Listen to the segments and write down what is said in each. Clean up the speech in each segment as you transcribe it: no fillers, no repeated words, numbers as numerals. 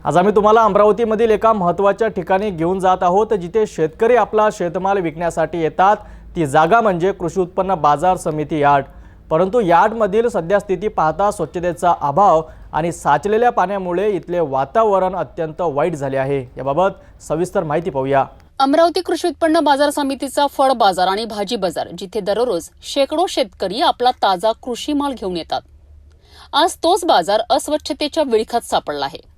आज आम्ही तुम्हाला अमरावतीमधील एका महत्त्वाच्या ठिकाणी घेऊन जात आहोत जिथे शेतकरी आपला शेतमाल विकण्यासाठी येतात। ती जागा म्हणजे कृषी उत्पन्न बाजार समिती यार्ड। परंतु यार्डमधील सध्या स्थिती पाहता स्वच्छतेचा अभाव आणि साचलेल्या पाण्यामुळे इथले वातावरण अत्यंत वाईट झाले आहे। याबाबत सविस्तर माहिती पाहूया। अमरावती कृषी उत्पन्न बाजार समितीचा फळ बाजार आणि भाजी बाजार, जिथे दररोज शेकडो शेतकरी आपला ताजा कृषी माल घेऊन येतात। आज तोच बाजार अस्वच्छतेच्या विळख्यात सापडला आहे।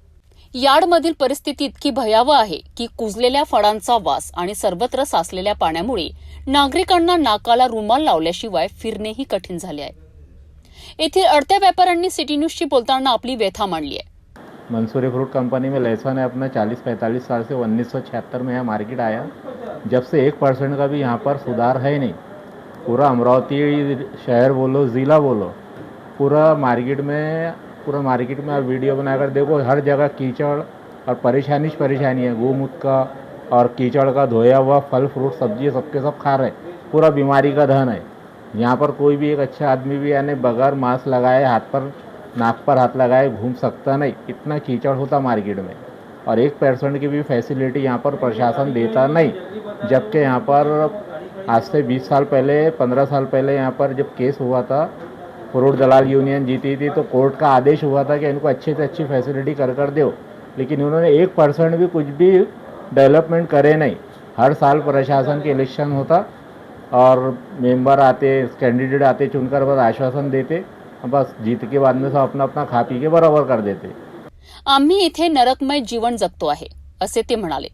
यार्डमधील परिस्थिती इतकी भयावह आहे की कुजलेल्या फळांचा वास आणि सर्वत्र साचलेल्या पाण्यामुळे नागरिकांना नाकाला रुमाल लावल्याशिवाय फिरणेही कठीण झाले आहे। येथील अडत्या व्यापाऱ्यांनी सिटी न्यूजशी बोलताना आपली व्यथा मांडली आहे। मंसूरी फ्रूट कंपनी में लहसुन है अपना 40-45 साल से 1976 में यहाँ मार्केट आया। जब से 1% का भी यहाँ पर सुधार है नहीं। पूरा अमरावती शहर बोलो, ज़िला बोलो, पूरा मार्केट में आप वीडियो बनाकर देखो, हर जगह कीचड़ और परेशानी है। गोमूत्र का और कीचड़ का धोया हुआ फल फ्रूट सब्जी सबके सब खा रहे, पूरा बीमारी का धन है। यहाँ पर कोई भी एक अच्छा आदमी भी यानी बगैर मास्क लगाए, नाक पर हाथ लगाए घूम सकता नहीं, इतना कीचड़ होता मार्केट में। और 1% की भी फैसिलिटी यहाँ पर प्रशासन देता नहीं। जबकि यहाँ पर आज से 20 साल पहले 15 साल पहले यहाँ पर जब केस हुआ था, फ्रूट दलाल यूनियन जीती थी, तो कोर्ट का आदेश हुआ था कि इनको अच्छे से अच्छी फैसिलिटी कर दो, लेकिन उन्होंने 1% भी कुछ भी डेवलपमेंट करे नहीं। हर साल प्रशासन के इलेक्शन होता और मेंबर आते, कैंडिडेट आते, चुनकर बस आश्वासन देते, बस जीत के बाद में सब अपना अपना खा पी के बरोबर कर देते। आम्ही इथे नरकमय जीवन जगतो आहे असे ते म्हणाले।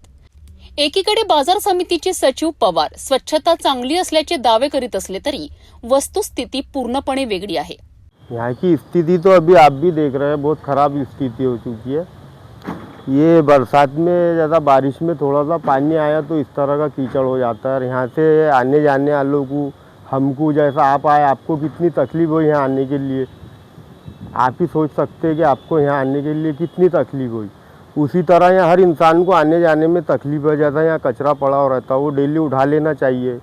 एकीकडे बाजार समितीचे सचिव पवार स्वच्छता चांगली असल्याचे दावे करीत असले तरी वस्तुस्थिती पूर्णपणे वेगळी आहे। यहाँ की स्थिति तो अभी आप भी देख रहे हैं, बहुत खराब स्थिति हो चुकी है। ये बरसात में ज़्यादा बारिश में थोड़ा सा पानी आया तो इस तरह का कीचड़ हो जाता है। और यहाँ से आने जाने वालों को, हमको जैसा आप आए, आपको कितनी तकलीफ हो यहाँ आने के लिए। आप ही सोच सकते हैं कि आपको यहाँ आने के लिए कितनी तकलीफ हुई। उसी तरह यहाँ हर इंसान को आने जाने में तकलीफ है। जैसा यहाँ कचरा पड़ा हो रहता है वो डेली उठा लेना चाहिए।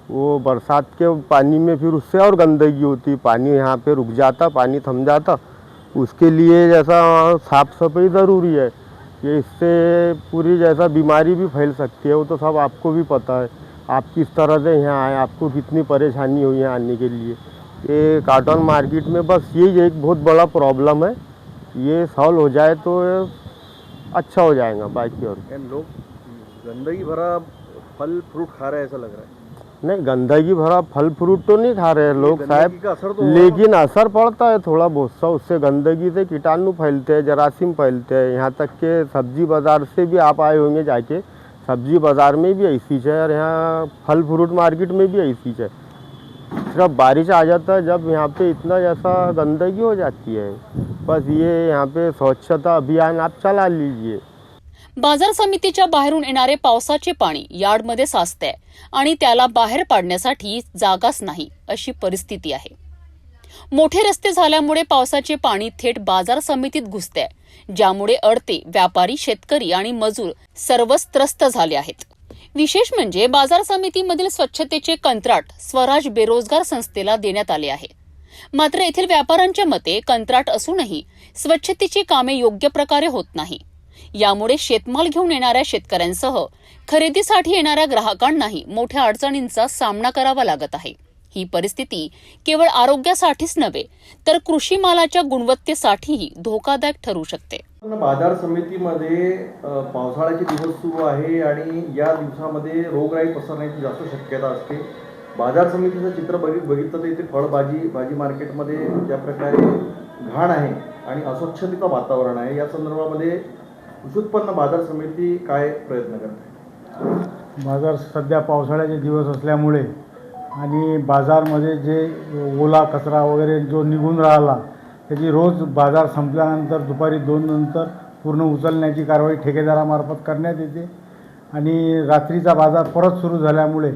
वो बरसात के पानी में फिर उससे और गंदगी होती, पानी यहाँ पे रुक जाता, पानी थम जाता। उसके लिए जैसा साफ़ सफाई ज़रूरी है। ये इससे पूरी जैसा बीमारी भी फैल सकती है, वो तो सब आपको भी पता है। आप किस तरह से यहाँ आए, आपको कितनी परेशानी हुई यहाँ आने के लिए। ये कॉटन मार्केट में बस यही एक बहुत बड़ा प्रॉब्लम है। ये सॉल्व हो जाए तो अच्छा हो जाएगा। बाकी और लोग गंदगी भरा फल फ्रूट खा रहे हैं ऐसा लग रहा है। नहीं, गंदगी भरा फल फ्रूट तो नहीं खा रहे लोग साहब, तो लेकिन असर पड़ता है थोड़ा बहुत सा। उससे गंदगी से कीटाणु फैलते हैं, जरासीम फैलते हैं। यहाँ तक के सब्जी बाज़ार से भी आप आए होंगे जाके, सब्जी बाज़ार में भी ऐसी है और यहाँ फल फ्रूट मार्केट में भी ऐसी है। सिर्फ बारिश आ जाता है जब यहाँ पे इतना जैसा गंदगी हो जाती है। बस ये यहाँ पे स्वच्छता अभियान आप चला लीजिए। बाजार समितीच्या बाहेरून येणारे पावसाचे पाणी यार्डमध्ये साचते आणि त्याला बाहेर पाडण्यासाठी जागाच नाही अशी परिस्थिती आहे। मोठे रस्ते झाल्यामुळे पावसाचे पाणी थेट बाजार समितीत घुसते, ज्यामुळे अडते व्यापारी, शेतकरी आणि मजूर सर्वच त्रस्त झाले आहेत। विशेष म्हणजे बाजार समितीमधील स्वच्छतेचे कंत्राट स्वराज बेरोजगार संस्थेला देण्यात आले आहे। मात्र येथील व्यापाऱ्यांच्या मते कंत्राट असूनही स्वच्छतेची कामे योग्य प्रकारे होत नाही। यामुळे शेतमाल घेऊन येणाऱ्या शेतकऱ्यांसह खरेदीसाठी येणाऱ्या ग्राहकांनाही मोठ्या अडचणींचा सामना करावा लागत आहे। ही परिस्थिती केवळ आरोग्यासाठीच नव्हे तर कृषी मालाच्या गुणवत्तेसाठीही धोकादायक ठरू शकते। बाजार समितीमध्ये पावसाळ्याचे दिवस सुरू आहे आणि या दिवसामध्ये रोगराई पसरण्याची जास्त शक्यता असते। बाजार समितीचं चित्र बघितलं तर इथे भाजी मार्केटमध्ये ज्या प्रकारे घाण आहे आणि अस्वच्छतेचं वातावरण आहे, या संदर्भामध्ये कृषी उत्पन्न बाजार समिती काय प्रयत्न करते? बाजार सध्या पावसाळ्याचे दिवस असल्यामुळे आणि बाजारमध्ये जे ओला कचरा वगैरे जो निघून राहिला त्याची रोज बाजार संपल्यानंतर दुपारी 2 नंतर पूर्ण उचलण्याची कारवाई ठेकेदारामार्फत करण्यात येते। आणि रात्रीचा बाजार परत सुरू झाल्यामुळे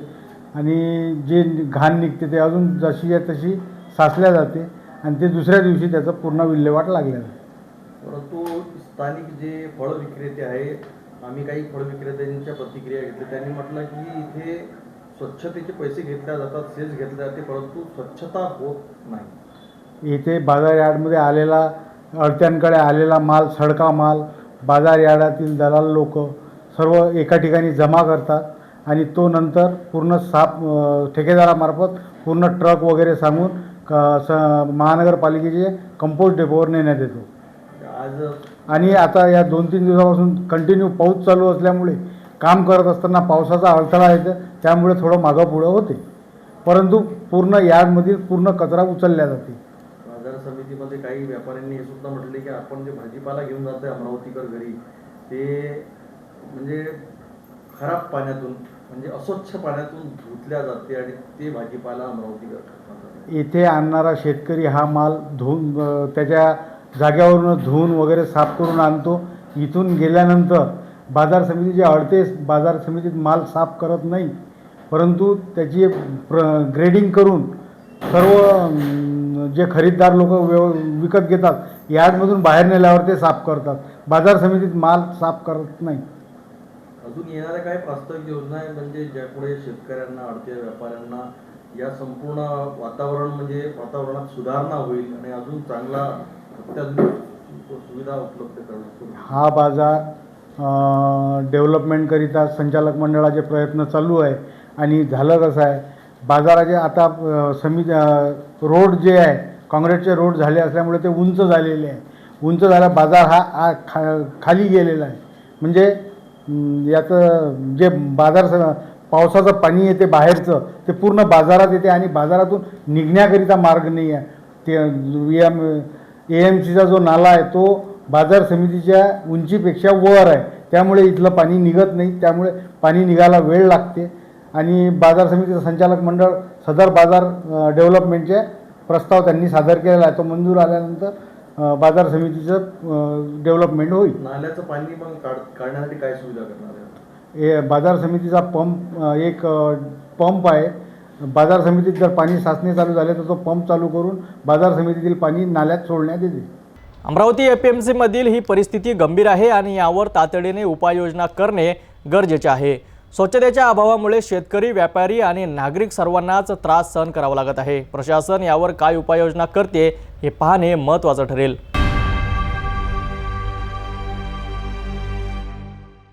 आणि जे घाण निघते ते अजून जशी आहे तशी साचल्या जाते आणि ते दुसऱ्या दिवशी त्याचं पूर्ण विल्हेवाट लागल्या जाते। परंतु स्थानिक जे फळ विक्रेते आहेत, आम्ही काही फळ विक्रेत्यांच्या प्रतिक्रिया घेतल्या, त्यांनी म्हटलं की इथे स्वच्छतेचे पैसे घेतले जातात, सेल्स घेतले जाते, परंतु स्वच्छता होत नाही। इथे बाजार यार्डमध्ये आलेला अडत्यांकडे आलेला माल, सडका माल, बाजार यार्डातील दलाल लोक सर्व एका ठिकाणी जमा करतात आणि तो नंतर पूर्ण ठेकेदारामार्फत पूर्ण ट्रक वगैरे सांगून महानगरपालिकेचे कंपोस्ट डेपोवर नेण्यात येतो. आज आणि आता या 2-3 दिवसापासून कंटिन्यू पाऊस चालू असल्यामुळे काम करत असताना पावसाचा अडथळा येतो, त्यामुळे थोडं मागं पुढं होते, परंतु पूर्ण यार्डमधील पूर्ण कचरा उचलल्या जाते. बाजार समितीमध्ये काही व्यापाऱ्यांनी हे सुद्धा म्हटले की आपण जे भाजीपाला घेऊन जातोय अमरावतीकर घरी ते म्हणजे खराब पाण्यातून म्हणजे अस्वच्छ पाण्यातून धुतल्या जाते आणि ते भाजीपाला अमरावतीकर खातात. येथे आणणारा शेतकरी हा माल धुवून त्याच्या जाग्यावरून धुवून वगैरे साफ करून आणतो. इथून गेल्यानंतर बाजार समितीचे अडते बाजार समितीत माल साफ करत नाही, परंतु त्याची ग्रेडिंग करून सर्व जे खरीददार लोक विकत घेतात यार्डमधून बाहेर नेल्यावर ते साफ करतात. बाजार समितीत माल साफ करत नाही. अजून येणाऱ्या काही प्रास्ताविक योजना आहेत म्हणजे ज्यापुढे शेतकऱ्यांना आडत्या व्यापाऱ्यांना या संपूर्ण वातावरणात सुधारणा होईल आणि अजून चांगला अत्याधुनिक सुविधा उपलब्ध करून हा बाजार डेव्हलपमेंटकरिता संचालक मंडळाचे प्रयत्न चालू आहे. आणि झालं कसं आहे, बाजाराचे आता रोड जे आहे काँक्रीटचे रोड झाले असल्यामुळे ते उंच झालेले आहे. उंच झाला बाजार हा खाली गेलेला आहे. म्हणजे याचं जे पावसाचं पाणी येते बाहेरचं ते पूर्ण बाजारात येते आणि बाजारातून निघण्याकरिता मार्ग नाही आहे. ते AMCचा जो नाला आहे तो बाजार समितीच्या उंचीपेक्षा वर आहे, त्यामुळे इथलं पाणी निघत नाही. त्यामुळे पाणी निघायला वेळ लागते आणि बाजार समितीचं संचालक मंडळ सदर बाजार डेव्हलपमेंटचे प्रस्ताव त्यांनी सादर केलेला आहे. तो मंजूर आल्यानंतर बाजार समितीचं डेव्हलपमेंट होईल. नाल्याचं पाणी मग काढण्यासाठी काय सुविधा करणार आहे? हे बाजार समितीचा एक पंप आहे. बाजार समितीत जर पाणी साचणे चालू झाले तर तो पंप चालू करून बाजार समितीतील पाणी नाल्यात सोडण्यात येते. अमरावती APMC मधील ही परिस्थिती गंभीर आहे आणि यावर तातडीने उपाययोजना करणे गरजेचे आहे. स्वच्छतेच्या अभावामुळे शेतकरी, व्यापारी आणि नागरिक सर्वांनाच त्रास सहन करावा लागत आहे. प्रशासन यावर काय उपाययोजना करते हे पाहणे महत्त्वाचं ठरेल.